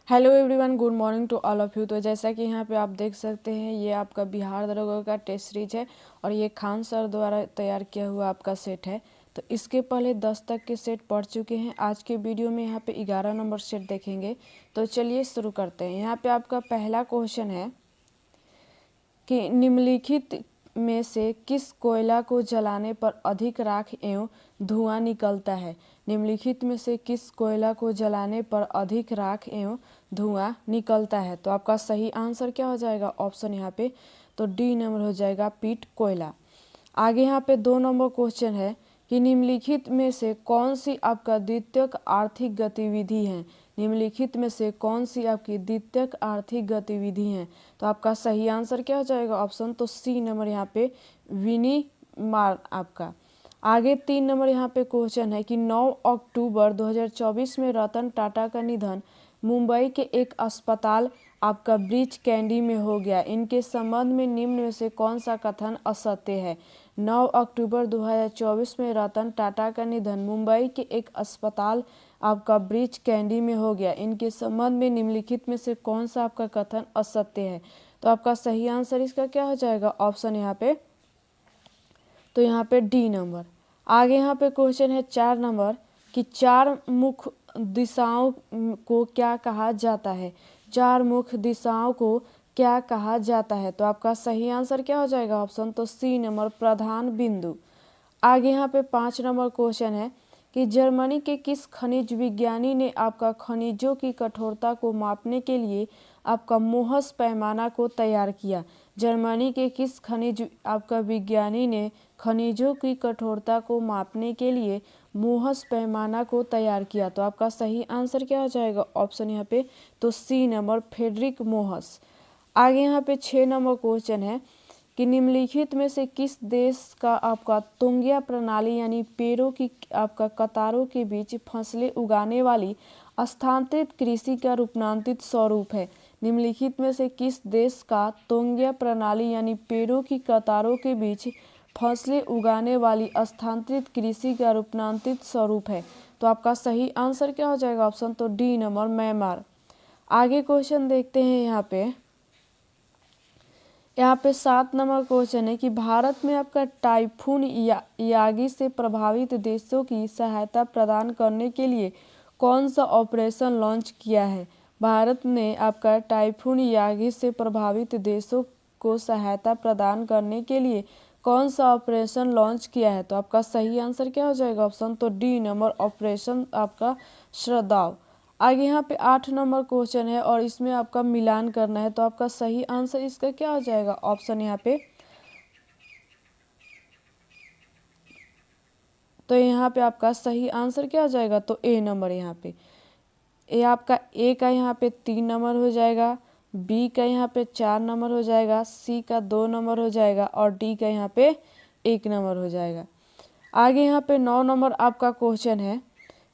Hello everyone, good morning to all of you. तो जैसा कि यहाँ पे आप देख सकते हैं, ये आपका बिहार दरोगा का टेस्ट सीरीज है और ये खान सर द्वारा तैयार किया हुआ आपका सेट है। तो इसके पहले 10 तक के सेट पढ़ चुके हैं। आज के वीडियो में यहाँ पे 11 नंबर सेट देखेंगे। तो चलिए शुरू करते हैं। यहाँ पे आपका पहला क्वेश्चन है कि निम्नलिखित में से किस कोयला को जलाने पर अधिक राख एवं धुआं निकलता है। निम्नलिखित में से किस कोयला को जलाने पर अधिक राख एवं धुआं निकलता है। तो आपका सही आंसर क्या हो जाएगा ऑप्शन यहाँ पे, तो डी नंबर हो जाएगा पीट कोयला। आगे यहाँ पे 2 नंबर क्वेश्चन है कि निम्नलिखित में से कौन सी आपका द्वितीयक आर्थिक गतिविधि है। निम्नलिखित में से कौन सी आपकी द्वितीयक आर्थिक गतिविधि है। तो आपका सही आंसर क्या हो जाएगा ऑप्शन, तो सी नंबर यहाँ पे विनिर्माण आपका। आगे 3 नंबर यहाँ पे क्वेश्चन है कि 9 अक्टूबर 2024 में रतन टाटा का निधन मुंबई के एक अस्पताल आपका ब्रीच कैंडी में हो गया। इनके संबंध में निम्न में से कौन सा कथन असत्य है। 9 अक्टूबर 2024 में रतन टाटा का निधन मुंबई के एक अस्पताल आपका ब्रीच कैंडी में हो गया। इनके संबंध में निम्नलिखित में से कौन सा आपका कथन असत्य है। तो आपका सही आंसर इसका क्या हो जाएगा ऑप्शन यहाँ पे, तो यहाँ पे डी नंबर। आगे यहाँ पे क्वेश्चन है 4 नंबर कि 4 मुख्य दिशाओं को क्या कहा जाता है। 4 मुख्य दिशाओं को क्या कहा जाता है। तो आपका सही आंसर क्या हो जाएगा ऑप्शन, तो सी नंबर प्रधान बिंदु। आगे यहाँ पे 5 नंबर क्वेश्चन है कि जर्मनी के किस खनिज विज्ञानी ने आपका खनिजों की कठोरता को मापने के लिए आपका मोहस पैमाना को तैयार किया। जर्मनी के किस खनिज आपका विज्ञानी ने खनिजों की कठोरता को मापने के लिए मोहस पैमाना को तैयार किया। तो आपका सही आंसर क्या हो जाएगा ऑप्शन यहाँ पे, तो सी नंबर फ्रेडरिक मोहस। आगे यहाँ पे 6 नंबर क्वेश्चन है कि निम्नलिखित में से किस देश का आपका तोंगिया प्रणाली यानी पेड़ों की आपका कतारों के बीच फसलें उगाने वाली स्थानांतरित कृषि का रूपांतरित स्वरूप है। निम्नलिखित में से किस देश का तोंगिया प्रणाली यानी पेड़ों की कतारों के बीच फसलें उगाने वाली स्थानांतरित कृषि का रूपांतरित स्वरूप है। तो आपका सही आंसर क्या हो जाएगा ऑप्शन, तो डी नंबर म्यांमार। आगे क्वेश्चन देखते हैं यहाँ पे 7 नंबर क्वेश्चन है कि भारत में आपका टाइफून यागी से प्रभावित देशों की सहायता प्रदान करने के लिए कौन सा ऑपरेशन लॉन्च किया है। भारत ने आपका टाइफून यागी से प्रभावित देशों को सहायता प्रदान करने के लिए कौन सा ऑपरेशन लॉन्च किया है। तो आपका सही आंसर क्या हो जाएगा ऑप्शन, तो डी नंबर ऑपरेशन आपका श्रद्धाव। आगे यहाँ पे 8 नंबर क्वेश्चन है और इसमें आपका मिलान करना है। तो आपका सही आंसर इसका क्या हो जाएगा ऑप्शन यहाँ पे, तो यहाँ पे आपका सही आंसर क्या हो जाएगा, तो ए नंबर। यहाँ पे ए आपका ए का यहाँ पे 3 नंबर हो जाएगा, बी का यहाँ पे 4 नंबर हो जाएगा, सी का 2 नंबर हो जाएगा और डी का यहाँ पे 1 नंबर हो जाएगा। आगे यहाँ पे 9 नंबर आपका क्वेश्चन है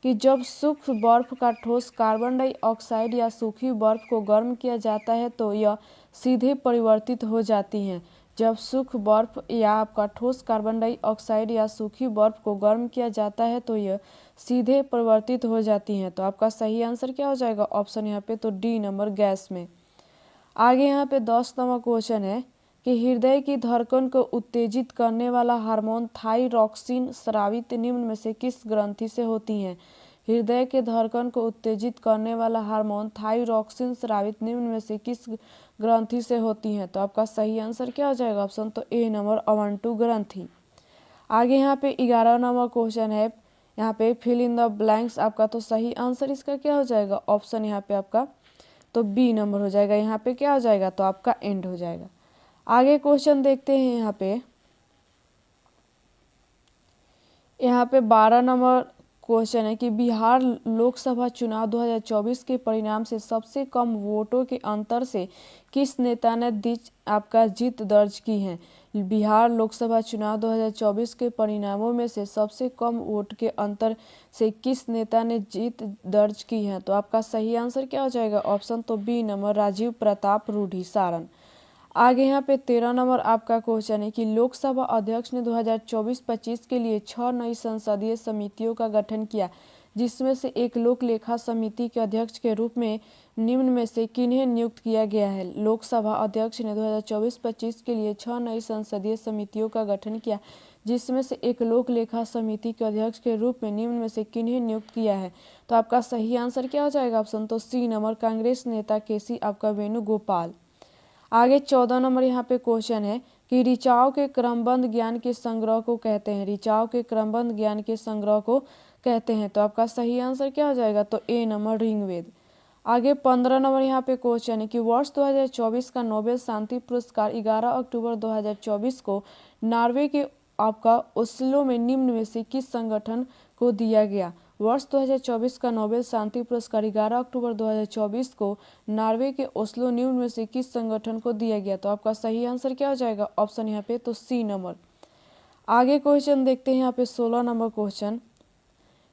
कि जब सूक्ष्म बर्फ का ठोस कार्बन डाइऑक्साइड या सूखी बर्फ को गर्म किया जाता है तो यह सीधे परिवर्तित हो जाती हैं। जब सूक्ष्म बर्फ या आपका ठोस कार्बन डाइऑक्साइड या सूखी बर्फ को गर्म किया जाता है तो यह सीधे परिवर्तित हो जाती हैं। तो आपका सही आंसर क्या हो जाएगा ऑप्शन यहाँ पे, तो डी नंबर गैस में। आगे यहाँ पे 10 नंबर क्वेश्चन है कि हृदय की धड़कन को उत्तेजित करने वाला हार्मोन थायरॉक्सिन स्रावित निम्न में से किस ग्रंथि से होती हैं। हृदय के धड़कन को उत्तेजित करने वाला हार्मोन थायरॉक्सिन स्रावित निम्न में से किस ग्रंथि से होती हैं। तो आपका सही आंसर क्या हो जाएगा ऑप्शन, तो ए नंबर अवंटू ग्रंथि। आगे यहाँ पे 11 नंबर क्वेश्चन है, यहाँ पे फिल इन द ब्लैंक्स। आपका तो सही आंसर इसका क्या हो जाएगा ऑप्शन यहाँ पे आपका, तो बी नंबर हो जाएगा। यहाँ पे क्या हो जाएगा, तो आपका एंड हो जाएगा। आगे क्वेश्चन देखते हैं यहाँ पे 12 नंबर क्वेश्चन है कि बिहार लोकसभा चुनाव 2024 के परिणाम से सबसे कम वोटों के अंतर से किस नेता ने आपका जीत दर्ज की है। बिहार लोकसभा चुनाव 2024 के परिणामों में से सबसे कम वोट के अंतर से किस नेता ने जीत दर्ज की है। तो आपका सही आंसर क्या हो जाएगा ऑप्शन, तो बी नंबर राजीव प्रताप रूढ़ी सारण। आगे यहाँ पे 13 नंबर आपका क्वेश्चन है कि लोकसभा अध्यक्ष ने 2024-25 के लिए 6 नई संसदीय समितियों का गठन किया, जिसमें से एक लोक लेखा समिति के अध्यक्ष के रूप में निम्न में से किन्हें नियुक्त किया गया है? लोकसभा अध्यक्ष ने 2024-25 के लिए 6 नई संसदीय समितियों का गठन किया, जिसमें से एक लोक लेखा समिति के अध्यक्ष के रूप में निम्न में से किन्हें नियुक्त किया है? तो आपका सही आंसर क्या हो जाएगा? ऑप्शन तो सी नंबर, कांग्रेस नेता केसी आपका वेणुगोपाल। आगे 14 नंबर यहाँ पे क्वेश्चन है कि ऋचाओं के क्रमबद्ध ज्ञान के संग्रह को कहते हैं। ऋचाओं के क्रमबद्ध ज्ञान के संग्रह को कहते हैं। तो आपका सही आंसर क्या हो जाएगा? तो ए नंबर, ऋग्वेद। आगे 15 नंबर यहाँ पे क्वेश्चन है कि वर्ष 2024 का नोबेल शांति पुरस्कार 11 अक्टूबर 2024 को नॉर्वे के आपका ओस्लो में निम्न में से किस संगठन को दिया गया? वर्ष 2024 का नोबेल शांति पुरस्कार 11 अक्टूबर 2024 को नॉर्वे के ओस्लो निम्न में से किस संगठन को दिया गया? तो आपका सही आंसर क्या हो जाएगा? ऑप्शन यहाँ पे तो सी नंबर। आगे क्वेश्चन देखते हैं यहाँ पे 16 नंबर क्वेश्चन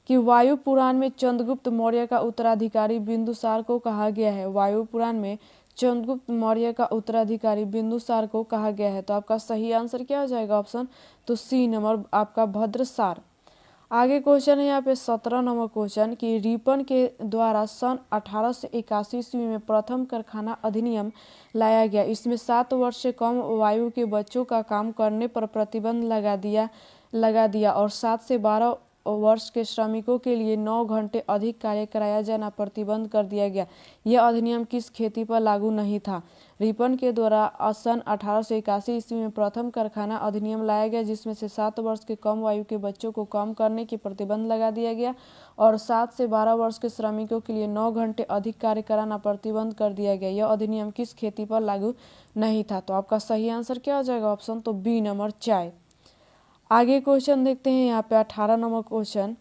कि वायु पुराण में चंद्रगुप्त मौर्य का उत्तराधिकारी बिंदुसार को कहा गया है। वायु पुराण में चंद्रगुप्त मौर्य का उत्तराधिकारी बिंदुसार को कहा गया है। तो आपका सही आंसर क्या हो जाएगा? ऑप्शन तो सी नंबर, आपका भद्रसार। आगे क्वेश्चन है यहाँ पे 17 नंबर क्वेश्चन कि रिपन के द्वारा सन 1881 ईस्वी में प्रथम कारखाना अधिनियम लाया गया। इसमें 7 वर्ष से कम आयु के बच्चों का काम करने पर प्रतिबंध लगा दिया और 7 से 12 वर्ष के श्रमिकों के लिए 9 घंटे अधिक कार्य कराया जाना प्रतिबंध कर दिया गया। यह अधिनियम किस खेती पर लागू नहीं था? रिपन के द्वारा सन 1881 ईस्वी में प्रथम कारखाना अधिनियम लाया गया, जिसमें से 7 वर्ष के कम आयु के बच्चों को काम करने की प्रतिबंध लगा दिया गया और 7 से 12 वर्ष के श्रमिकों के लिए 9 घंटे अधिक कार्य कराना प्रतिबंध कर दिया गया। यह अधिनियम किस खेती पर लागू नहीं था? तो आपका सही आंसर क्या हो जाएगा? ऑप्शन तो बी नंबर, चाय। आगे क्वेश्चन देखते हैं यहाँ पे 18 नंबर क्वेश्चन।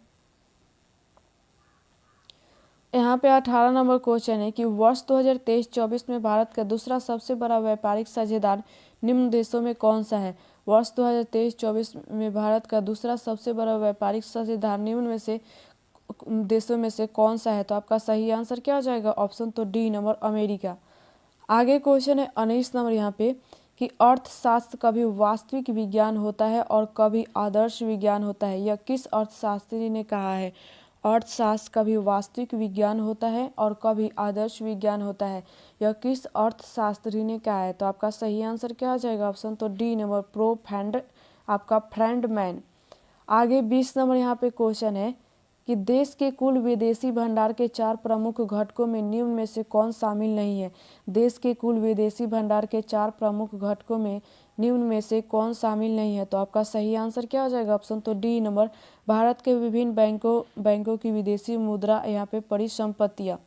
यहाँ पे 18 नंबर क्वेश्चन है कि वर्ष 2023-24 में भारत का दूसरा सबसे बड़ा व्यापारिक साझेदार निम्न देशों में कौन सा है? वर्ष 2023-24 में भारत का दूसरा सबसे बड़ा व्यापारिक साझेदार निम्न में से देशों में से कौन सा है? तो आपका सही आंसर क्या हो जाएगा? ऑप्शन तो डी नंबर, अमेरिका। आगे क्वेश्चन है 19 नंबर यहाँ पे कि अर्थशास्त्र कभी वास्तविक विज्ञान होता है और कभी आदर्श विज्ञान होता है। यह किस अर्थशास्त्री ने कहा है? अर्थशास्त्र कभी वास्तविक विज्ञान होता है और कभी आदर्श विज्ञान होता है। यह किस अर्थशास्त्री ने कहा है? तो आपका सही आंसर क्या हो जाएगा? ऑप्शन तो डी नंबर, आपका फ्रेंडमैन। आगे 20 नंबर यहाँ पे क्वेश्चन है कि देश के कुल विदेशी भंडार के 4 प्रमुख घटकों में निम्न में से कौन शामिल नहीं है? देश के कुल विदेशी भंडार के 4 प्रमुख घटकों में निम्न में से कौन शामिल नहीं है? तो आपका सही आंसर क्या हो जाएगा? ऑप्शन तो डी नंबर, भारत के विभिन्न बैंकों की विदेशी मुद्रा यहाँ पे परिसंपत्तियाँ।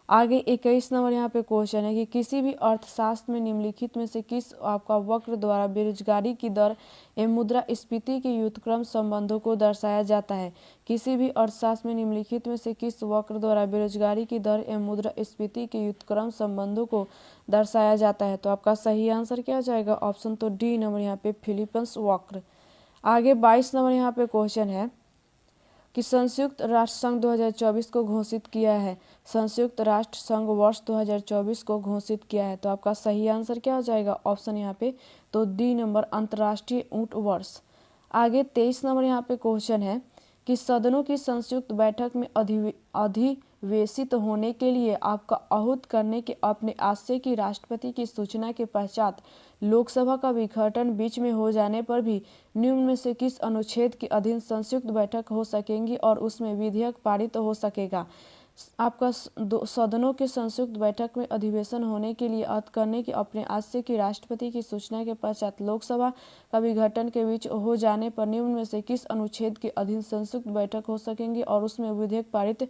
आगे 21 नंबर यहाँ पे क्वेश्चन है कि किसी भी अर्थशास्त्र में निम्नलिखित में से किस आपका वक्र द्वारा बेरोजगारी की दर एवं मुद्रास्फीति के व्युत्क्रम संबंधों को दर्शाया जाता है? किसी भी अर्थशास्त्र में निम्नलिखित में से किस वक्र द्वारा बेरोजगारी की दर एवं मुद्रास्फीति के व्युत्क्रम संबंधों को दर्शाया जाता है? तो आपका सही आंसर क्या हो जाएगा? ऑप्शन तो डी नंबर, यहाँ पे फिलिपन्स वक्र। आगे 22 नंबर यहाँ पे क्वेश्चन है कि संयुक्त राष्ट्र संघ 2024 को घोषित किया है। संयुक्त राष्ट्र संघ वर्ष 2024 को घोषित किया है। तो आपका सही आंसर क्या हो जाएगा? ऑप्शन यहाँ पे तो डी नंबर, अंतर्राष्ट्रीय ऊंट वर्ष। आगे 23 नंबर यहाँ पे क्वेश्चन है कि सदनों की संयुक्त बैठक में अधिवेशित होने के लिए आपका आहूत करने के अपने आशय की राष्ट्रपति की सूचना के पश्चात लोकसभा का विघटन बीच में हो जाने पर भी निम्न में से किस अनुच्छेद के अधीन संयुक्त बैठक हो सकेंगी और उसमें विधेयक पारित हो सकेगा? आपका सदनों के संयुक्त बैठक में अधिवेशन होने के लिए अत करने के अपने आशय की राष्ट्रपति की सूचना के पश्चात लोकसभा का विघटन के बीच हो जाने पर निम्न में से किस अनुच्छेद के अधीन संयुक्त बैठक हो सकेंगी और उसमें विधेयक पारित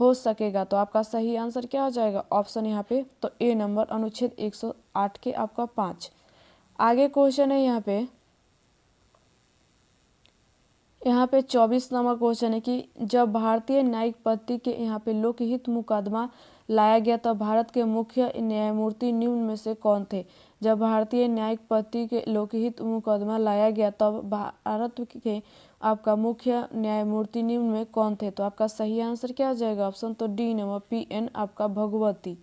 हो सकेगा? तो आपका सही आंसर क्या हो जाएगा? ऑप्शन यहाँ पे तो ए नंबर, अनुच्छेद 108 के आपका 5। आगे क्वेश्चन है यहाँ पे 24 नंबर क्वेश्चन है कि जब भारतीय न्यायिक पद्धति के यहाँ पे लोकहित मुकदमा लाया गया तब भारत के मुख्य न्यायमूर्ति निम्न में से कौन थे? जब भारतीय न्यायिक पद्धति के लोकहित मुकदमा लाया गया तब भारत के आपका मुख्य न्यायमूर्ति निम्न में कौन थे? तो आपका सही आंसर क्या आ जाएगा? ऑप्शन तो डी नंबर, PN आपका भगवती।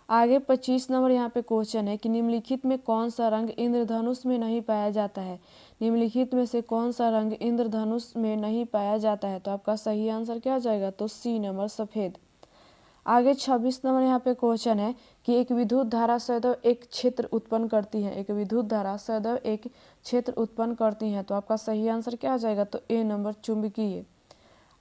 आगे 25 नंबर यहाँ पे क्वेश्चन है कि निम्नलिखित में कौन सा रंग इंद्रधनुष में नहीं पाया जाता है? निम्नलिखित में से कौन सा रंग इंद्रधनुष में नहीं पाया जाता है? तो आपका सही आंसर क्या हो जाएगा? तो सी नंबर सफ़ेद। आगे 26 नंबर यहाँ पे क्वेश्चन है कि एक विद्युत धारा सदैव एक क्षेत्र उत्पन्न करती है। एक विद्युत धारा सदैव एक क्षेत्र उत्पन्न करती है। तो आपका सही आंसर क्या हो जाएगा? तो ए नंबर चुंबकीय।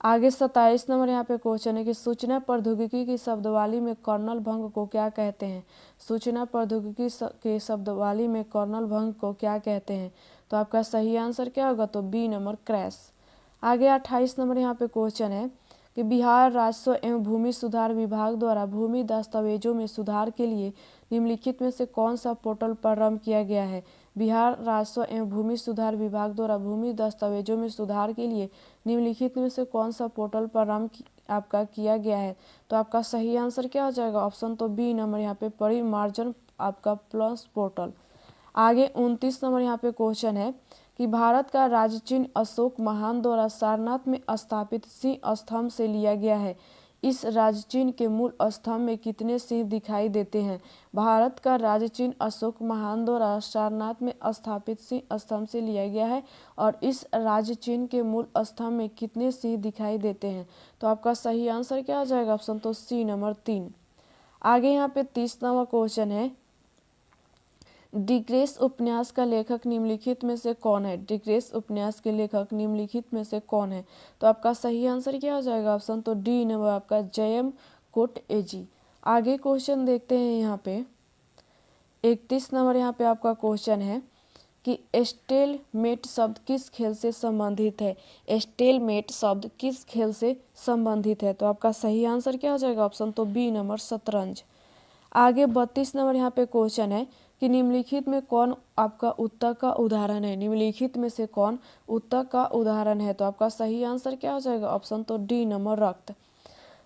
आगे 27 नंबर यहाँ पे क्वेश्चन है कि सूचना प्रौद्योगिकी की शब्दावली में कर्नल भंग को क्या कहते हैं? सूचना प्रौद्योगिकी के शब्दावली में कर्नल भंग को क्या कहते हैं? तो आपका सही आंसर क्या होगा? तो बी नंबर क्रैश। आगे 28 नंबर यहाँ पे क्वेश्चन है कि बिहार राजस्व एवं भूमि सुधार विभाग द्वारा भूमि दस्तावेजों में सुधार के लिए निम्नलिखित में से कौन सा पोर्टल प्रारंभ किया गया है? बिहार राजस्व एवं भूमि सुधार विभाग द्वारा भूमि दस्तावेजों में सुधार के लिए निम्नलिखित में से कौन सा पोर्टल प्रारंभ आपका किया गया है? तो आपका सही आंसर क्या हो जाएगा? ऑप्शन तो बी नंबर यहाँ पे परिमार्जन आपका प्लस पोर्टल। आगे 29 नंबर यहाँ पे क्वेश्चन है कि भारत का राज्य चिन्ह अशोक महान द्वारा सारनाथ में स्थापित सिंह स्तंभ से लिया गया है। इस राज्य चिन्ह के मूल स्तंभ में कितने सिंह दिखाई देते हैं? भारत का राज्य चिन्ह अशोक महान द्वारा सारनाथ में स्थापित सिंह स्तंभ से लिया गया है और इस राज्य चिन्ह के मूल स्तंभ में कितने सिंह दिखाई देते हैं? तो आपका सही आंसर क्या आ जाएगा? ऑप्शन तो सी नंबर 3। आगे यहाँ पे 30 नंबर क्वेश्चन है, डिग्रेस उपन्यास का लेखक निम्नलिखित में से कौन है? डिग्रेस उपन्यास के लेखक निम्नलिखित में से कौन है? तो आपका सही आंसर क्या हो जाएगा? ऑप्शन तो डी नंबर आपका जयम कोट एजी। आगे क्वेश्चन देखते हैं यहाँ पे 31 नंबर यहाँ पे आपका क्वेश्चन है कि स्टेलमेट शब्द किस खेल से संबंधित है? स्टेलमेट शब्द किस खेल से संबंधित है? तो आपका सही आंसर क्या हो जाएगा? ऑप्शन तो बी नंबर शतरंज। आगे 32 नंबर यहाँ पे क्वेश्चन है कि निम्नलिखित में कौन आपका उत्तक का उदाहरण है? निम्नलिखित में से कौन उत्तक का उदाहरण है? तो आपका सही आंसर क्या हो जाएगा? ऑप्शन तो डी नंबर रक्त।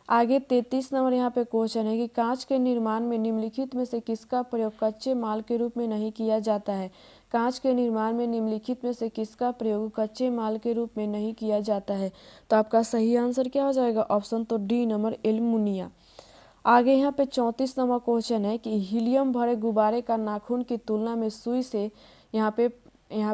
आगे 33 नंबर यहाँ पे क्वेश्चन है कि कांच के निर्माण में निम्नलिखित में से किसका प्रयोग कच्चे माल के रूप में नहीं किया जाता है? कांच के निर्माण में निम्नलिखित में से किसका प्रयोग कच्चे माल के रूप में नहीं किया जाता है? तो आपका सही आंसर क्या हो जाएगा? ऑप्शन तो डी नंबर एल्युमिनियम। आगे यहाँ पे 34 नंबर क्वेश्चन है कि हीलियम भरे गुब्बारे का नाखून की तुलना में सुई से यहाँ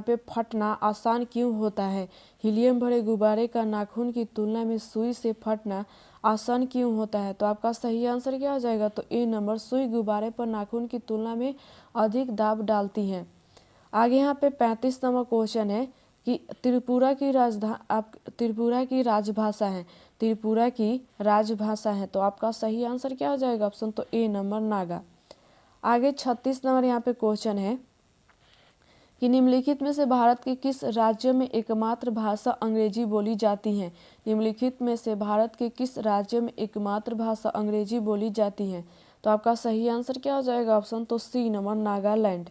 पे फटना आसान क्यों होता है? हीलियम भरे गुब्बारे का नाखून की तुलना में सुई से फटना आसान क्यों होता है? तो आपका सही आंसर क्या हो जाएगा? तो ए नंबर, सुई गुब्बारे पर नाखून की तुलना में अधिक दाब डालती है। आगे यहाँ पे 35 नंबर क्वेश्चन है कि त्रिपुरा की राजभाषा है। त्रिपुरा की राजभाषा है। तो आपका सही आंसर क्या हो जाएगा? ऑप्शन तो ए नंबर नागा। आगे 36 नंबर यहाँ पे क्वेश्चन है कि निम्नलिखित में से भारत के किस राज्य में एकमात्र भाषा अंग्रेजी बोली जाती है? निम्नलिखित में से भारत के किस राज्य में एकमात्र भाषा अंग्रेजी बोली जाती है? तो आपका सही आंसर क्या हो जाएगा? ऑप्शन तो सी नंबर नागालैंड।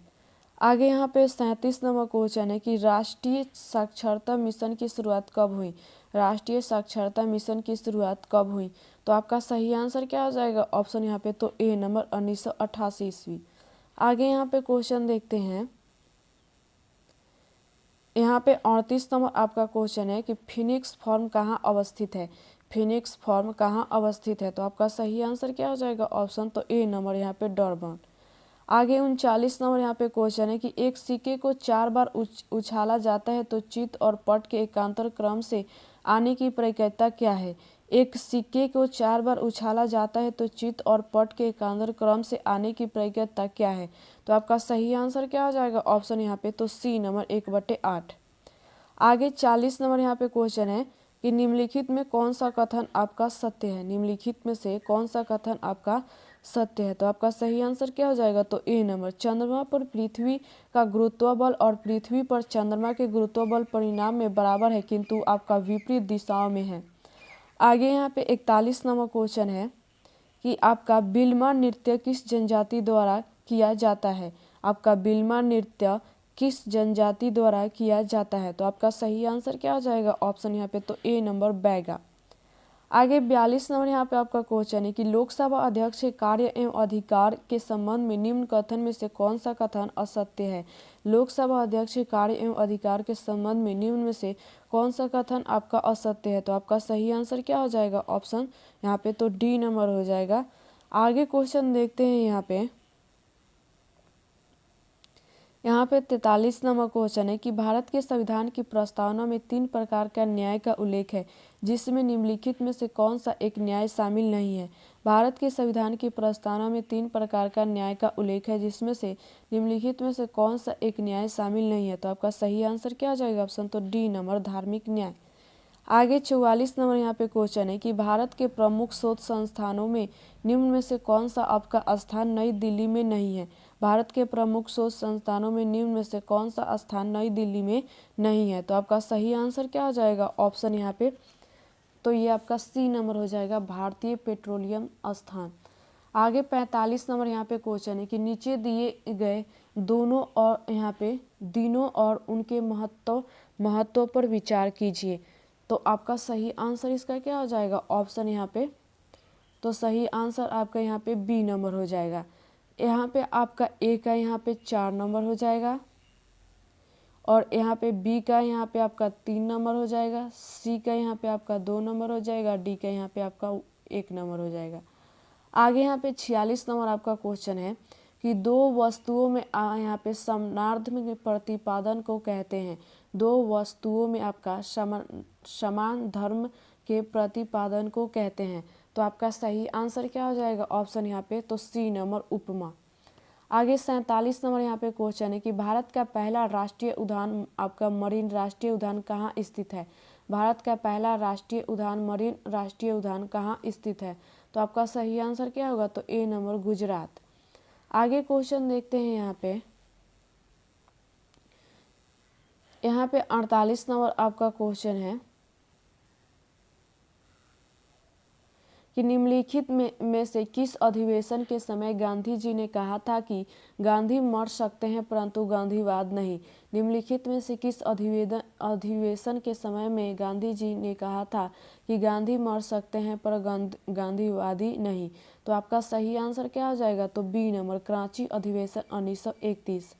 आगे यहाँ पे 37 नंबर क्वेश्चन है कि राष्ट्रीय साक्षरता मिशन की शुरुआत कब हुई? राष्ट्रीय साक्षरता मिशन की शुरुआत कब हुई? तो आपका सही आंसर क्या हो जाएगा? ऑप्शन यहाँ पे तो ए नंबर 1988 ईस्वी। आगे यहाँ पे क्वेश्चन देखते हैं, यहाँ पे 38 नंबर आपका क्वेश्चन है कि फिनिक्स फॉर्म कहाँ अवस्थित है? फिनिक्स फॉर्म कहाँ अवस्थित है? तो आपका सही आंसर क्या हो जाएगा? ऑप्शन तो ए नंबर यहाँ पे डरबन। आगे 39 नंबर यहाँ पे क्वेश्चन है कि एक सिक्के को 4 बार उछाला जाता है तो चित्त और पट के एकांतर क्रम से आने की प्रक्रिया क्या है? एक सिक्के को 4 बार उछाला जाता है तो चित्त और पट के एकांतर क्रम से आने की प्रक्रिया क्या है? तो आपका सही आंसर क्या हो जाएगा? ऑप्शन यहाँ पे तो सी नंबर 1/8। आगे 40 नंबर यहाँ पे क्वेश्चन है कि निम्नलिखित में कौन सा कथन आपका सत्य है? निम्नलिखित में से कौन सा कथन आपका सत्य है? तो आपका सही आंसर क्या हो जाएगा? तो ए नंबर, चंद्रमा पर पृथ्वी का गुरुत्व बल और पृथ्वी पर चंद्रमा के गुरुत्व बल परिणाम में बराबर है किंतु आपका विपरीत दिशाओं में है। आगे यहाँ पे 41 नंबर क्वेश्चन है कि आपका बिल्मा नृत्य किस जनजाति द्वारा किया जाता है? आपका बिल्मा नृत्य किस जनजाति द्वारा किया जाता है? तो आपका सही आंसर क्या हो जाएगा? ऑप्शन यहाँ पे तो ए नंबर बैगा। आगे 42 नंबर यहाँ पे आपका क्वेश्चन है कि लोकसभा अध्यक्ष के कार्य एवं अधिकार के संबंध में निम्न कथन में से कौन सा कथन असत्य है? लोकसभा अध्यक्ष के कार्य एवं अधिकार के संबंध में निम्न में से कौन सा कथन आपका असत्य है? तो आपका सही आंसर क्या हो जाएगा? ऑप्शन यहाँ पे तो डी नंबर हो जाएगा। आगे क्वेश्चन देखते हैं यहाँ पे यहाँ पे 43 नंबर क्वेश्चन है कि भारत के संविधान की प्रस्तावना में 3 प्रकार का न्याय का उल्लेख है, जिसमें निम्नलिखित में से कौन सा एक न्याय शामिल नहीं है। भारत के संविधान की प्रस्तावना में 3 प्रकार का न्याय का उल्लेख है, जिसमें से निम्नलिखित में से कौन सा एक न्याय शामिल नहीं है। तो आपका सही आंसर क्या आ जाएगा? ऑप्शन तो डी नंबर, धार्मिक न्याय। आगे 44 नंबर यहाँ पे क्वेश्चन है कि भारत के प्रमुख शोध संस्थानों में निम्न में से कौन सा आपका स्थान नई दिल्ली में नहीं है। भारत के प्रमुख शोध संस्थानों में निम्न में से कौन सा स्थान नई दिल्ली में नहीं है। तो आपका सही आंसर क्या हो जाएगा? ऑप्शन यहाँ पे तो ये आपका सी नंबर हो जाएगा, भारतीय पेट्रोलियम स्थान। आगे 45 नंबर यहाँ पे क्वेश्चन है कि नीचे दिए गए दोनों और यहाँ पे दिनों और उनके महत्व पर विचार कीजिए। तो आपका सही आंसर इसका क्या हो जाएगा? ऑप्शन यहाँ पे तो सही आंसर आपका यहाँ पे बी नंबर हो जाएगा। यहाँ पे आपका ए का यहाँ पे 4 नंबर हो जाएगा और यहाँ पे बी का यहाँ पे आपका 3 नंबर हो जाएगा, सी का यहाँ पे आपका 2 नंबर हो जाएगा, डी का यहाँ पे आपका 1 नंबर हो जाएगा। आगे यहाँ पे 46 नंबर आपका क्वेश्चन है कि दो वस्तुओं में यहाँ पे समानार्थ में प्रतिपादन को कहते हैं। दो वस्तुओं में आपका समान धर्म के प्रतिपादन को कहते हैं। तो आपका सही आंसर क्या हो जाएगा? ऑप्शन यहाँ पे तो सी नंबर, उपमा। आगे 47 नंबर यहाँ पे क्वेश्चन है कि भारत का पहला राष्ट्रीय उद्यान आपका मरीन राष्ट्रीय उद्यान कहाँ स्थित है। भारत का पहला राष्ट्रीय उद्यान मरीन राष्ट्रीय उद्यान कहाँ स्थित है। तो आपका सही आंसर क्या होगा? तो ए नंबर, गुजरात। आगे क्वेश्चन देखते हैं यहाँ पे 48 नंबर आपका क्वेश्चन है कि निम्नलिखित में से किस अधिवेशन के समय गांधी जी ने कहा था कि गांधी मर सकते हैं परंतु गांधीवाद नहीं। निम्नलिखित में से किस अधिवेशन के समय में गांधी जी ने कहा था कि गांधी मर सकते हैं पर गांधीवादी नहीं। तो आपका सही आंसर क्या हो जाएगा? तो बी नंबर, कराची अधिवेशन 1931।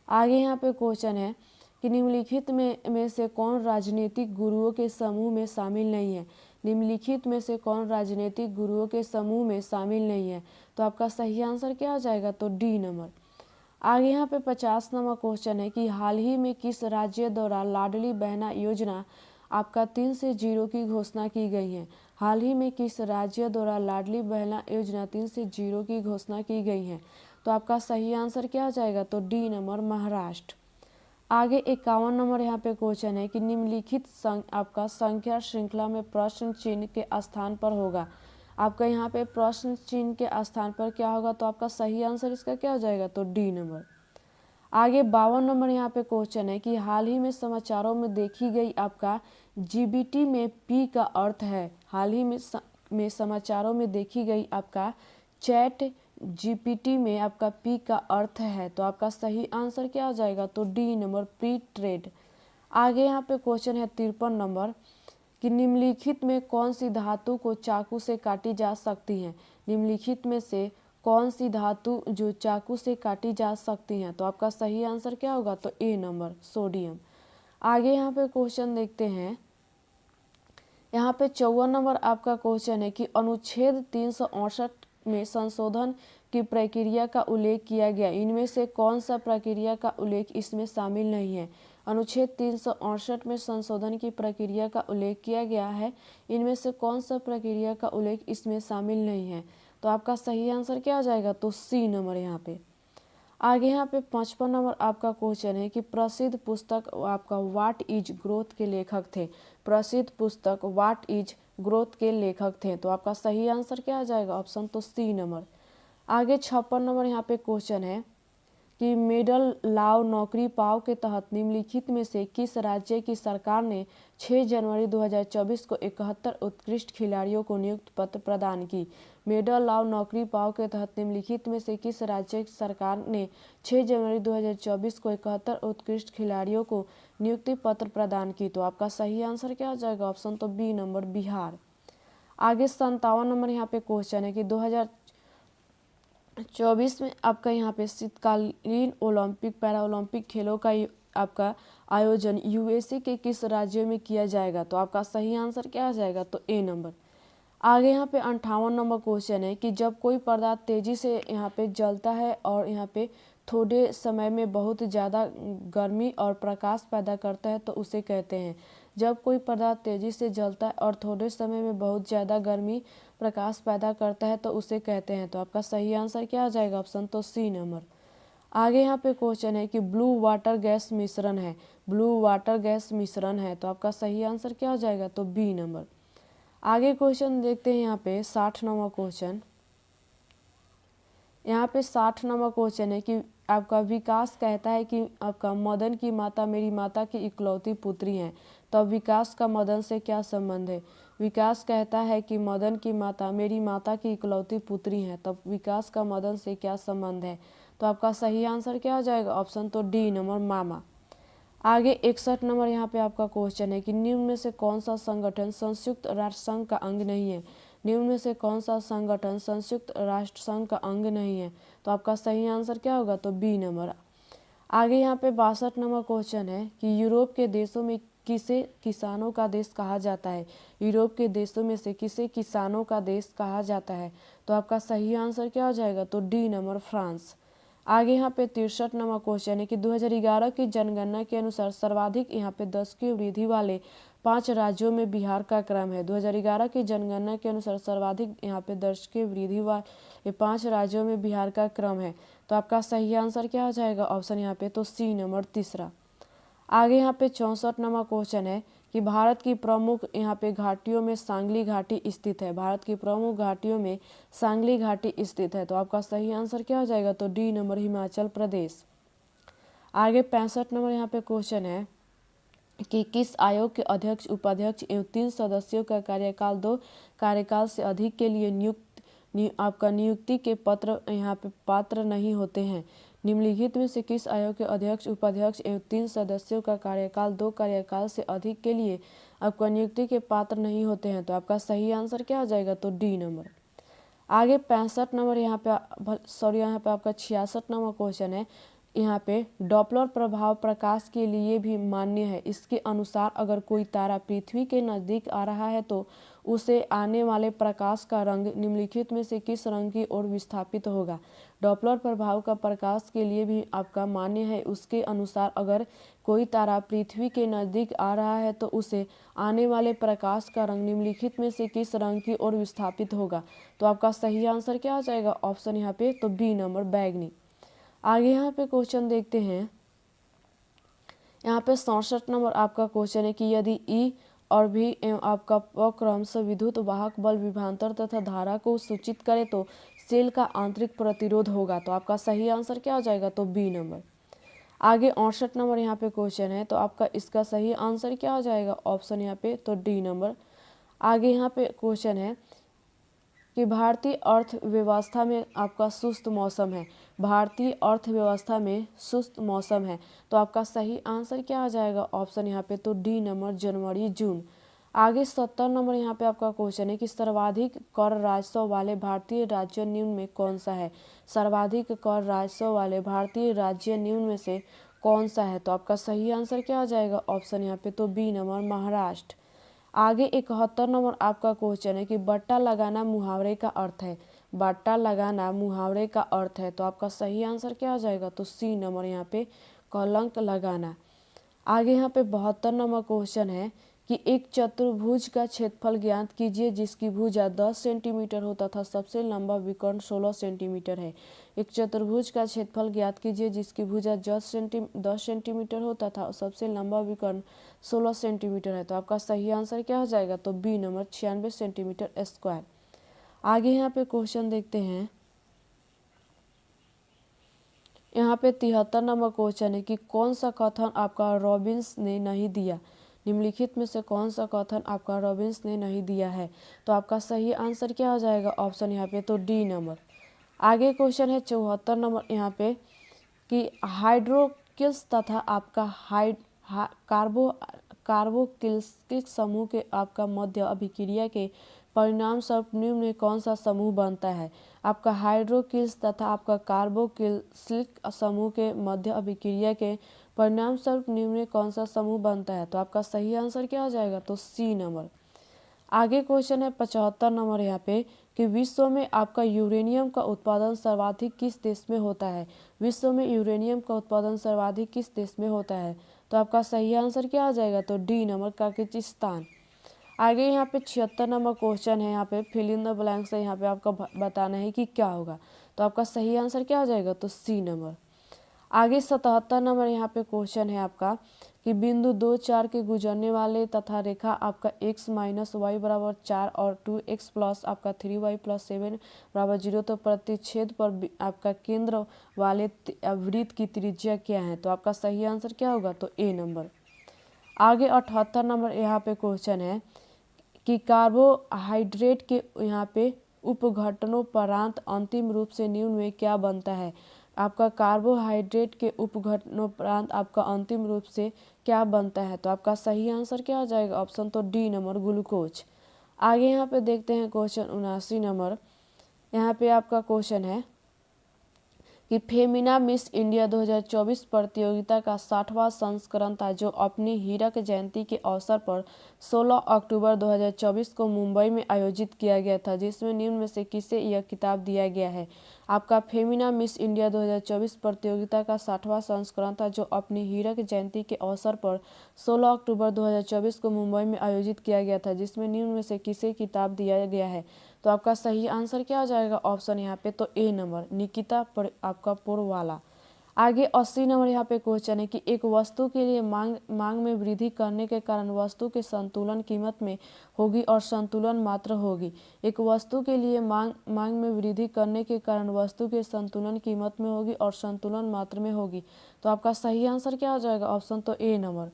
आगे यहाँ पे क्वेश्चन है कि निम्नलिखित में से कौन राजनीतिक गुरुओं के समूह में शामिल नहीं है। निम्नलिखित में से कौन राजनीतिक गुरुओं के समूह में शामिल नहीं है। तो आपका सही आंसर क्या हो जाएगा? तो डी नंबर। आगे यहाँ पे 50 नंबर क्वेश्चन है कि हाल ही में किस राज्य द्वारा लाडली बहना योजना आपका 3 से 0 की घोषणा की गई है। हाल ही में किस राज्य द्वारा लाडली बहना योजना 3 से 0 की घोषणा की गई है। तो आपका सही आंसर क्या हो जाएगा? तो डी नंबर, महाराष्ट्र। आगे 51 नंबर यहाँ पे क्वेश्चन है कि निम्नलिखित आपका संख्या श्रृंखला में प्रश्न चिन्ह के स्थान पर होगा। आपका यहाँ पे प्रश्न चिन्ह के स्थान पर क्या होगा? तो आपका सही आंसर इसका क्या हो जाएगा? तो डी नंबर। आगे 52 नंबर यहाँ पे क्वेश्चन है कि हाल ही में समाचारों में देखी गई आपका जीबीटी में पी का अर्थ है। हाल ही में समाचारों में देखी गई आपका चैट जीपीटी में आपका पी का अर्थ है। तो आपका सही आंसर क्या हो जाएगा? तो डी नंबर, प्री ट्रेड। आगे यहाँ पे क्वेश्चन है 53 नंबर कि निम्नलिखित में कौन सी धातु को चाकू से काटी जा सकती है। निम्नलिखित में से कौन सी धातु जो चाकू से काटी जा सकती हैं। तो आपका सही आंसर क्या होगा? तो ए नंबर, सोडियम। आगे यहाँ पे क्वेश्चन देखते हैं। यहाँ पे 54 नंबर आपका क्वेश्चन है कि अनुच्छेद 368 में संशोधन की प्रक्रिया का उल्लेख किया गया, इनमें से कौन सा प्रक्रिया का उल्लेख इसमें शामिल नहीं है। अनुच्छेद 368 में संशोधन की प्रक्रिया का उल्लेख किया गया है, इनमें से कौन सा प्रक्रिया का उल्लेख इसमें शामिल नहीं है। तो आपका सही आंसर क्या आ जाएगा? तो सी नंबर यहाँ पे। आगे यहाँ पे 55 नंबर आपका क्वेश्चन है कि प्रसिद्ध पुस्तक आपका व्हाट इज ग्रोथ के लेखक थे। प्रसिद्ध पुस्तक व्हाट इज ग्रोथ के लेखक थे। तो आपका सही आंसर क्या आ जाएगा? ऑप्शन तो सी नंबर। आगे 56 नंबर यहाँ पे क्वेश्चन है कि मेडल लाव नौकरी पाओ के तहत निम्नलिखित में से किस राज्य की सरकार ने 6 जनवरी 2024 को 71 उत्कृष्ट खिलाड़ियों को नियुक्ति पत्र प्रदान की। मेडल लाव नौकरी पाओ के तहत निम्नलिखित में से किस राज्य की सरकार ने 6 जनवरी 2024 को 71 उत्कृष्ट खिलाड़ियों को नियुक्ति पत्र प्रदान की। तो आपका सही आंसर क्या हो जाएगा? ऑप्शन तो बी नंबर, बिहार। आगे 57 नंबर यहाँ पे क्वेश्चन है कि 2024 में आपका यहाँ पे शीतकालीन ओलंपिक पैरा ओलंपिक खेलों का आपका आयोजन यूएसए के किस राज्य में किया जाएगा। तो आपका सही आंसर क्या आ जाएगा? तो ए नंबर। आगे यहाँ पे 58 नंबर क्वेश्चन है कि जब कोई पदार्थ तेजी से यहाँ पे जलता है और यहाँ पे थोड़े समय में बहुत ज़्यादा गर्मी और प्रकाश पैदा करता है तो उसे कहते हैं। जब कोई पदार्थ तेजी से जलता है और थोड़े समय में बहुत ज़्यादा गर्मी प्रकाश पैदा करता है तो उसे कहते हैं। तो आपका सही आंसर क्या आ जाएगा? ऑप्शन तो सी नंबर। आगे यहाँ पे क्वेश्चन है कि ब्लू वाटर गैस मिश्रण है, ब्लू वाटर गैस मिश्रण है, तो आपका सही आंसर क्या हो जाएगा? तो बी नंबर। आगे क्वेश्चन देखते हैं यहाँ पे 60 नंबर क्वेश्चन। यहाँ पे 60 नंबर क्वेश्चन है कि आपका विकास कहता है कि आपका मदन की माता मेरी माता की इकलौती पुत्री हैं, तो अब विकास का मदन से क्या संबंध है? विकास कहता है कि मदन की माता मेरी माता की इकलौती पुत्री हैं, तब विकास का मदन से क्या संबंध है? तो आपका सही आंसर क्या हो जाएगा? ऑप्शन तो डी नंबर, मामा। आगे 61 नंबर यहाँ पे आपका क्वेश्चन है कि निम्न में से कौन सा संगठन संयुक्त राष्ट्र संघ का अंग नहीं है? निम्न में से कौन सा संगठन संयुक्त राष्ट्र संघ का अंग नहीं है? तो आपका सही आंसर क्या होगा? तो बी नंबर। आगे यहाँ पे 62 नंबर क्वेश्चन है कि यूरोप के देशों में किसे किसानों का देश कहा जाता है? यूरोप के देशों में से किसे किसानों का देश कहा जाता है? तो आपका सही आंसर क्या हो जाएगा? तो डी नंबर, फ्रांस। आगे यहाँ पे 63 नंबर क्वेश्चन है कि 2011 की जनगणना के अनुसार सर्वाधिक यहाँ पे 10 की वृद्धि वाले 5 राज्यों में बिहार का क्रम है। 2011 की जनगणना के अनुसार सर्वाधिक यहाँ पे 10 की वृद्धि वाले 5 राज्यों में बिहार का क्रम है। तो आपका सही आंसर क्या हो जाएगा? ऑप्शन यहाँ पे तो सी नंबर, तीसरा। आगे यहाँ पे 64 नंबर क्वेश्चन है कि भारत की प्रमुख यहाँ पे घाटियों में सांगली घाटी स्थित है। भारत की प्रमुख घाटियों में सांगली घाटी स्थित है, तो आपका सही आंसर क्या हो जाएगा? तो डी नंबर, हिमाचल प्रदेश। आगे 65 नंबर यहाँ पे क्वेश्चन है कि किस आयोग के अध्यक्ष, उपाध्यक्ष एवं 3 सदस्यों का कार्यकाल 2 कार्यकाल से अधिक के लिए आपका नियुक्ति के पत्र यहाँ पे पात्र नहीं होते हैं? निम्नलिखित में से किस आयोग के अध्यक्ष, उपाध्यक्ष एवं 3 सदस्यों का कार्यकाल 2 कार्यकाल से अधिक के लिए आपका नियुक्ति के पात्र नहीं होते हैं? तो आपका सही आंसर क्या हो जाएगा? तो डी नंबर। आगे 65 नंबर यहाँ पे आपका 66 नंबर क्वेश्चन है। यहाँ पे डॉपलर प्रभाव प्रकाश के लिए भी मान्य है। इसके अनुसार अगर कोई तारा पृथ्वी के नज़दीक आ रहा है तो उसे आने वाले प्रकाश का रंग निम्नलिखित में से किस रंग की ओर विस्थापित होगा? डॉपलर प्रभाव का प्रकाश के लिए भी आपका मान्य है। उसके अनुसार अगर कोई तारा पृथ्वी के नज़दीक आ रहा है तो उसे आने वाले प्रकाश का रंग निम्नलिखित में से किस रंग की ओर विस्थापित होगा? तो आपका सही आंसर क्या हो जाएगा? ऑप्शन यहाँ पे तो बी नंबर, बैंगनी। आगे यहाँ पे क्वेश्चन देखते हैं। यहाँ पे 67 नंबर आपका क्वेश्चन है कि यदि ई और भी एवं आपका क्रमशः विद्युत वाहक बल विभवांतर तथा धारा को सूचित करे तो सेल का आंतरिक प्रतिरोध होगा। तो आपका सही आंसर क्या हो जाएगा? तो बी नंबर। आगे 68 नंबर यहाँ पे क्वेश्चन है, तो आपका इसका सही आंसर क्या हो जाएगा? ऑप्शन यहाँ पे तो डी नंबर। आगे यहाँ पे क्वेश्चन है कि भारतीय अर्थव्यवस्था में आपका सुस्त मौसम है। भारतीय अर्थव्यवस्था में सुस्त मौसम है, तो आपका सही आंसर क्या आ जाएगा? ऑप्शन यहाँ पे तो डी नंबर, जनवरी जून। आगे 70 नंबर यहाँ पे आपका क्वेश्चन है कि सर्वाधिक कर राजस्व वाले भारतीय राज्य निम्न में कौन सा है? सर्वाधिक कर राजस्व वाले भारतीय राज्य निम्न में से कौन सा है? तो आपका सही आंसर क्या आ जाएगा? ऑप्शन यहाँ पे तो बी नंबर, महाराष्ट्र। आगे 71 नंबर आपका क्वेश्चन है कि बट्टा लगाना मुहावरे का अर्थ है। बट्टा लगाना मुहावरे का अर्थ है, तो आपका सही आंसर क्या आ जाएगा? तो सी नंबर, यहाँ पे कलंक लगाना। आगे यहाँ पे 72 नंबर क्वेश्चन है कि एक चतुर्भुज का क्षेत्रफल ज्ञात कीजिए जिसकी भुजा 10 सेंटीमीटर हो तथा सबसे लंबा विकर्ण 16 सेंटीमीटर है। एक चतुर्भुज का क्षेत्रफल ज्ञात कीजिए जिसकी भुजा 10 सेंटीमीटर हो तथा सबसे लंबा विकर्ण 16 सेंटीमीटर है। तो आपका सही आंसर क्या हो जाएगा? तो बी नंबर, 96 सेंटीमीटर स्क्वायर। आगे यहाँ पे क्वेश्चन देखते हैं। यहाँ पे 73 नंबर क्वेश्चन है कि कौन सा कथन आपका रॉबिन्स ने नहीं दिया? निम्नलिखित में से कौन सा कथन आपका रॉबिन्स ने नहीं दिया है? तो आपका सही आंसर क्या हो जाएगा? ऑप्शन यहाँ पे तो डी नंबर। आगे क्वेश्चन है 74 नंबर यहाँ पे कि हाइड्रोक्सिल्स तथा आपका कार्बोक्सिलिक समूह के आपका मध्य अभिक्रिया के परिणाम स्वरूप निम्न में कौन सा समूह बनता है? आपका हाइड्रोक्सिल्स तथा आपका कार्बोक्सिलिक समूह के मध्य अभिक्रिया के परिणाम स्वरूप निम्न में कौन सा समूह बनता है? तो आपका सही आंसर क्या हो जाएगा? तो सी नंबर। आगे क्वेश्चन है 75 नंबर यहाँ पे कि विश्व में आपका यूरेनियम का उत्पादन सर्वाधिक किस देश में होता है। विश्व में यूरेनियम का उत्पादन सर्वाधिक किस देश में होता है। तो आपका सही आंसर क्या आ जाएगा, तो डी नंबर कजाकिस्तान। आगे यहाँ पे 76 नंबर क्वेश्चन है, यहाँ पे फिल इन द ब्लैंक्स है, यहाँ पे आपका बताना है कि क्या होगा। तो आपका सही आंसर क्या हो जाएगा, तो सी नंबर। आगे 77 नंबर यहाँ पे क्वेश्चन है आपका कि बिंदु 2 4 के गुजरने वाले तथा रेखा आपका x माइनस वाई बराबर 4 और 2x प्लस आपका 3y प्लस 7 बराबर 0, तो प्रतिच्छेद पर आपका केंद्र वाले वृत्त की त्रिज्या क्या है। तो आपका सही आंसर क्या होगा, तो ए नंबर। आगे 78 नंबर यहाँ पे क्वेश्चन है कि कार्बोहाइड्रेट के यहाँ पे उपघटनोपरांत अंतिम रूप से निम्न में क्या बनता है। आपका कार्बोहाइड्रेट के उपघटनोपरांत आपका अंतिम रूप से क्या बनता है। तो आपका सही आंसर क्या हो जाएगा, ऑप्शन तो डी नंबर ग्लूकोज। आगे यहाँ पे देखते हैं क्वेश्चन 79 नंबर। यहाँ पे आपका क्वेश्चन है कि फेमिना मिस इंडिया 2024 प्रतियोगिता का 60वां संस्करण था, जो अपनी हीरक जयंती के अवसर पर 16 अक्टूबर 2024 को मुंबई में आयोजित किया गया था, जिसमें निम्न में से किसे यह खिताब दिया गया है। आपका फेमिना मिस इंडिया 2024 प्रतियोगिता का 60वां संस्करण था, जो अपनी हीरक जयंती के अवसर पर 16 अक्टूबर 2024 को मुंबई में आयोजित किया गया था, जिसमें निम्न में से किसे खिताब दिया गया है। तो आपका सही आंसर क्या हो जाएगा, ऑप्शन यहाँ पे तो ए नंबर निकिता आपका पुरवाला। आगे 80 नंबर यहाँ पे क्वेश्चन है कि एक वस्तु के लिए मांग में वृद्धि करने के कारण वस्तु के संतुलन कीमत में होगी और संतुलन मात्र होगी। एक वस्तु के लिए मांग में वृद्धि करने के कारण वस्तु के संतुलन कीमत में होगी और संतुलन मात्र में होगी। तो आपका सही आंसर क्या हो जाएगा, ऑप्शन तो ए नंबर।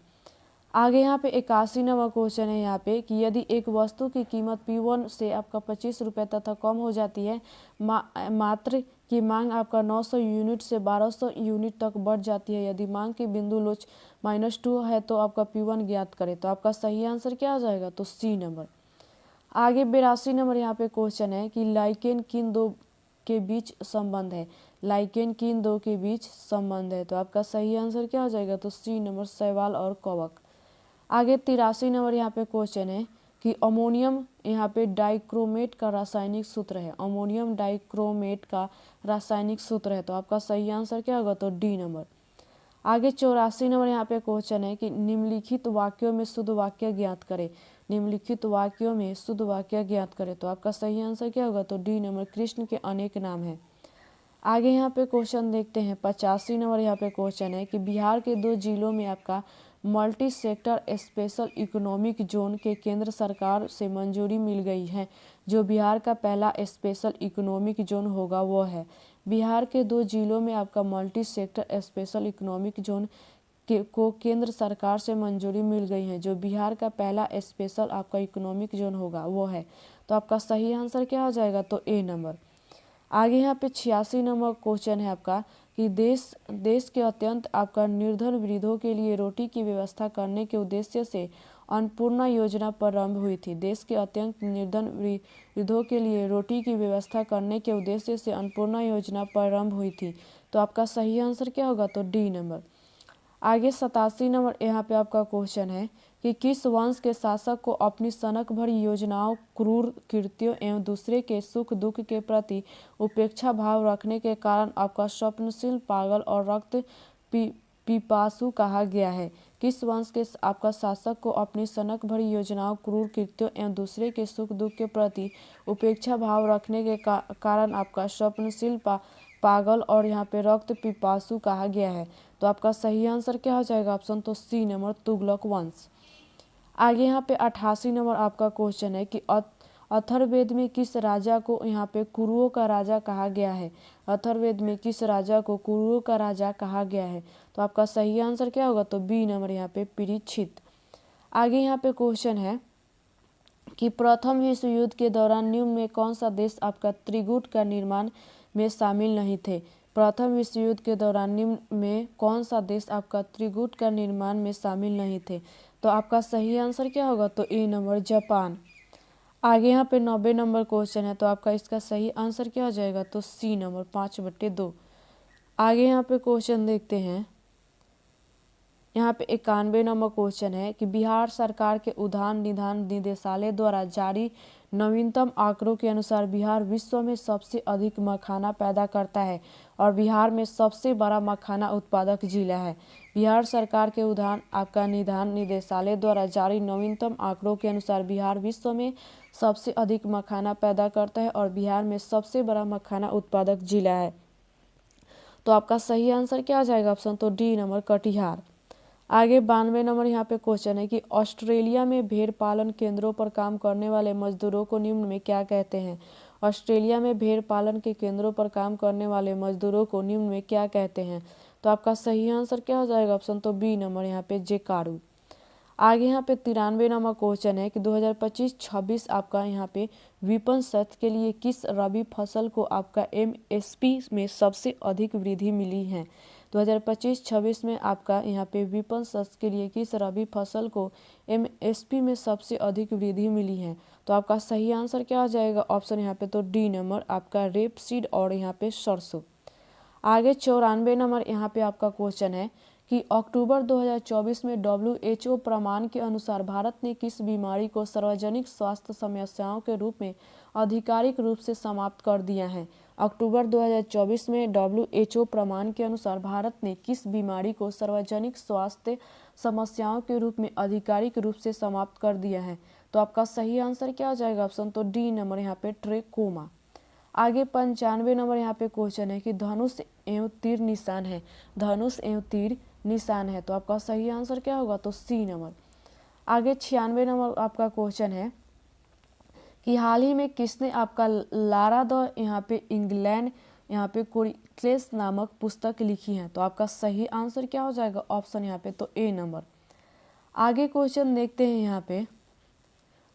आगे यहाँ पे 81 नंबर क्वेश्चन है यहाँ पे कि यदि एक वस्तु की कीमत P1 से आपका 25 रुपये तथा कम हो जाती है, मात्र की मांग आपका 900 यूनिट से 1200 यूनिट तक बढ़ जाती है, यदि मांग की बिंदु लोच -2 है तो आपका P1 ज्ञात करें। तो आपका सही आंसर क्या आ जाएगा, तो सी नंबर। आगे 82 नंबर यहाँ पे क्वेश्चन है कि लाइकेन किन दो के बीच संबंध है। लाइकेन किन दो के बीच संबंध है। तो आपका सही आंसर क्या हो जाएगा, तो सी नंबर शैवाल और कवक। आगे 83 नंबर यहाँ पे क्वेश्चन है कि अमोनियम यहाँ पे डाइक्रोमेट का रासायनिक सूत्र है। अमोनियम डाइक्रोमेट का रासायनिक सूत्र है। तो आपका सही आंसर क्या होगा, तो डी नंबर। आगे 84 नंबर यहाँ पे क्वेश्चन है कि निम्नलिखित वाक्यों में शुद्ध वाक्य ज्ञात करें। निम्नलिखित वाक्यों में शुद्ध वाक्य ज्ञात करें। तो आपका सही आंसर क्या होगा, तो डी नंबर कृष्ण के अनेक नाम हैं। आगे यहाँ पे क्वेश्चन देखते हैं 85 नंबर यहाँ पे क्वेश्चन है कि बिहार के 2 जिलों में आपका multi sector special economic zone के केंद्र सरकार से मंजूरी मिल गई है। जो बिहार का पहला स्पेशल इकोनॉमिक जोन होगा वो है। बिहार के 2 जिलों में आपका multi sector special economic zone को केंद्र सरकार से मंजूरी मिल गई है। जो बिहार का पहला स्पेशल आपका इकोनॉमिक जोन होगा वो है। तो आपका सही आंसर क्या हो जाएगा, तो ए नंबर। आगे यहाँ पे 86 नंबर क्वेश्चन है आपका कि देश के अत्यंत आपका निर्धन वृद्धों के लिए रोटी की व्यवस्था करने के उद्देश्य से अन्नपूर्णा योजना प्रारंभ हुई थी। देश के अत्यंत निर्धन वृद्धों के लिए रोटी की व्यवस्था करने के उद्देश्य से अन्नपूर्णा योजना प्रारंभ हुई थी। तो आपका सही आंसर क्या होगा, तो डी नंबर। आगे 87 नंबर यहाँ पे आपका क्वेश्चन है कि किस वंश के शासक को अपनी सनक भरी योजनाओं, क्रूर कृत्यों एवं दूसरे के सुख दुख के प्रति उपेक्षा भाव रखने के कारण आपका स्वप्नशील, पागल और रक्त पिपासु कहा गया है। किस वंश के आपका शासक को अपनी सनक भरी योजनाओं, क्रूर कृत्यों एवं दूसरे के सुख दुख के प्रति उपेक्षा भाव रखने के कारण आपका स्वप्नशील, पागल और यहाँ पे रक्त पिपासु कहा गया है। तो आपका सही आंसर क्या हो जाएगा, ऑप्शन तो सी नंबर तुगलक वंश। आगे यहाँ पे 88 नंबर आपका क्वेश्चन है कि अथर्ववेद में किस राजा को यहाँ पे कुरुओं का राजा कहा गया है। अथर्ववेद में किस राजा को कुरुओं का राजा कहा गया है। तो आपका सही आंसर क्या होगा, तो बी नंबर यहाँ पे परीक्षित। आगे यहाँ पे क्वेश्चन है कि प्रथम विश्व युद्ध के दौरान निम्न में कौन सा देश आपका त्रिकूट का निर्माण में शामिल नहीं थे। प्रथम विश्व युद्ध के दौरान निम्न में कौन सा देश आपका त्रिकूट का निर्माण में शामिल नहीं थे। तो आपका सही आंसर क्या होगा, तो ए नंबर जापान। आगे यहाँ पे 90 नंबर क्वेश्चन है। तो आपका इसका सही आंसर क्या हो जाएगा, तो सी नंबर 5/2। आगे यहाँ पे क्वेश्चन देखते हैं। यहाँ पे 91 नंबर क्वेश्चन है कि बिहार सरकार के उद्यान निधान निदेशालय द्वारा जारी नवीनतम आंकड़ों के अनुसार बिहार विश्व में सबसे अधिक मखाना पैदा करता है और बिहार में सबसे बड़ा मखाना उत्पादक जिला है। बिहार सरकार के उद्यान आपका निधान निदेशालय द्वारा जारी नवीनतम आंकड़ों के अनुसार बिहार विश्व में सबसे अधिक मखाना पैदा करता है और बिहार में सबसे बड़ा मखाना उत्पादक जिला है। तो आपका सही आंसर क्या आ जाएगा? ऑप्शन तो डी नंबर कटिहार। आगे 92 नंबर यहाँ पे क्वेश्चन है कि ऑस्ट्रेलिया में भेड़ पालन केंद्रों पर काम करने वाले मजदूरों को निम्न में क्या कहते हैं? ऑस्ट्रेलिया में भेड़ पालन के केंद्रों पर काम करने वाले मजदूरों को निम्न में क्या कहते हैं? तो आपका सही आंसर क्या हो जाएगा? ऑप्शन तो बी नंबर यहाँ पे जेकारू। आगे यहाँ पे 93 नंबर क्वेश्चन है कि 2025-26 आपका यहाँ पे विपणन सत्र के लिए किस रबी फसल को आपका एमएसपी में सबसे अधिक वृद्धि मिली है? 2025-26 में आपका यहाँ पे विपणन सत्र के लिए किस रबी फसल को एमएसपी में सबसे अधिक वृद्धि मिली है? तो आपका सही आंसर क्या हो जाएगा? ऑप्शन यहाँ पे तो डी नंबर आपका रेपसीड और यहाँ पे सरसों। आगे 94 नंबर यहाँ पे आपका क्वेश्चन है कि अक्टूबर 2024 में WHO प्रमाण के अनुसार भारत ने किस बीमारी को सार्वजनिक स्वास्थ्य समस्याओं के रूप में आधिकारिक रूप से समाप्त कर दिया है? अक्टूबर 2024 में WHO प्रमाण के अनुसार भारत ने किस बीमारी को सार्वजनिक स्वास्थ्य समस्याओं के रूप में आधिकारिक रूप से समाप्त कर दिया है? तो आपका सही आंसर क्या हो जाएगा? ऑप्शन तो डी नंबर यहाँ पे ट्रेकोमा। आगे 95 नंबर यहाँ पे क्वेश्चन है कि धनुष एवं तीर निशान है, धनुष एवं तीर निशान है। तो आपका सही आंसर क्या होगा? तो सी नंबर। आगे 96 नंबर आपका क्वेश्चन है कि हाल ही में किसने आपका लारा द यहाँ पे इंग्लैंड यहाँ पे कोरिक्लेस नामक पुस्तक लिखी है? तो आपका सही आंसर क्या हो जाएगा? ऑप्शन यहाँ पे तो ए नंबर। आगे क्वेश्चन देखते हैं यहाँ पे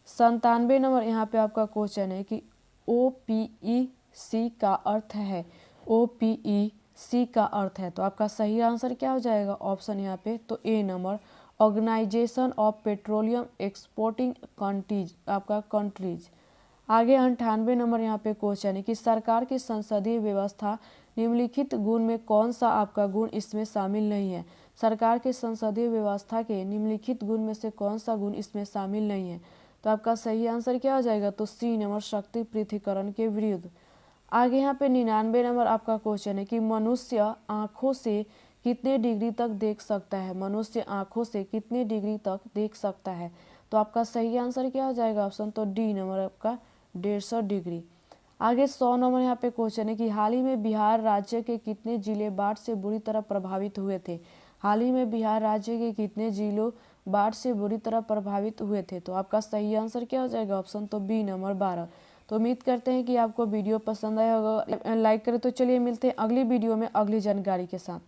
97 नंबर यहाँ पे आपका क्वेश्चन है कि OPEC का अर्थ है, OPEC का अर्थ है। तो आपका सही आंसर क्या हो जाएगा? ऑप्शन यहाँ पे तो A number organisation of petroleum exporting countries आपका कंट्रीज। आगे 98 नंबर यहाँ पे क्वेश्चन है कि सरकार की संसदीय व्यवस्था निम्नलिखित गुण में कौन सा आपका गुण इसमें शामिल नहीं है? सरकार की संसदीय व्यवस्था के निम्नलिखित गुण में से कौन सा गुण इसमें शामिल नहीं है? तो आपका सही आंसर क्या हो जाएगा? तो सी नंबर शक्ति पृथक्करण के विरुद्ध। आगे यहाँ पे 99 नंबर आपका क्वेश्चन है कि मनुष्य आँखों से कितने डिग्री तक देख सकता है? मनुष्य आँखों से कितने डिग्री तक देख सकता है? तो आपका सही आंसर क्या हो जाएगा? ऑप्शन तो डी नंबर आपका 150 डिग्री। आगे 100 नंबर यहाँ पे क्वेश्चन है कि हाल ही में बिहार राज्य के कितने जिले बाढ़ से बुरी तरह प्रभावित हुए थे? हाल ही में बिहार राज्य के कितने जिलों बाढ़ से बुरी तरह प्रभावित हुए थे? तो आपका सही आंसर क्या हो जाएगा? ऑप्शन तो बी नंबर 12। तो उम्मीद करते हैं कि आपको वीडियो पसंद आया होगा, लाइक करें। तो चलिए मिलते हैं अगली वीडियो में अगली जानकारी के साथ।